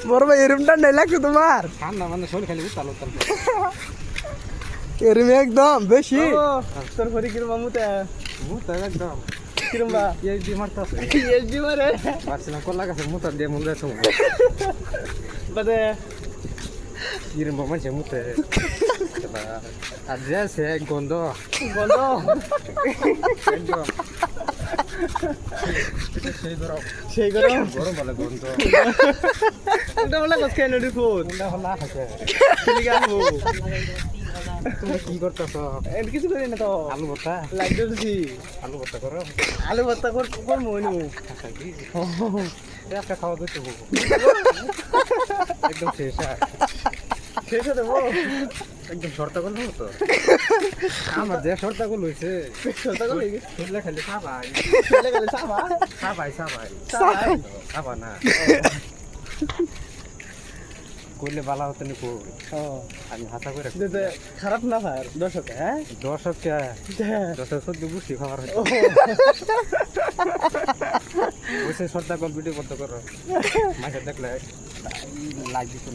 বড় ভাই এরম ঠান্ডাই লাগছে তোমার? ঠান্ডা মানে শরীর খালি উত্তাল উত্তাল এরম একদম বেশি। তোর ফরি কিরম মুতে মুতা একদম কিরম বা এই যে মারতাছে এসডি মারে পারছিলাম কল লাগাছে মুতা দিয়ে মুলে তো বাদে কিরম মানুষে মুতে আর যাচ্ছে গন্ধ বন্ধ একদম সেই গরম সেই গরম গরম বলে গন্ধ এটা বলে কত কেন রিপোর্ট কোনটা হল না থাকে ঠিক আছে তুমি কি করতেছ এর কিছু করি না তো আলু ভর্তা লাইক দিছি আলু ভর্তা করো আলু ভর্তা কর মইনু আচ্ছা কি একটা খাওয়া দিতে হবো একদম শেষ আর শেষ হতে দেবো একদম শর্তা করলো তো আমার যে শর্তা করলো হয়েছে সত্য করে শুনলে খালি সাবাই চলে গেলে সাবা সাবাই সাবাই সাবাই সাবা না করলে বালা হতো নি কই ও আমি হাতা করে যেতে খারাপ না ভাই দর্শক হ্যাঁ দর্শককে দর্শক সদ্য বুঝি খাবার হতো বসে শর্তা কল ভিডিও করতে করো মাঝে দেখলে লাইক দিত না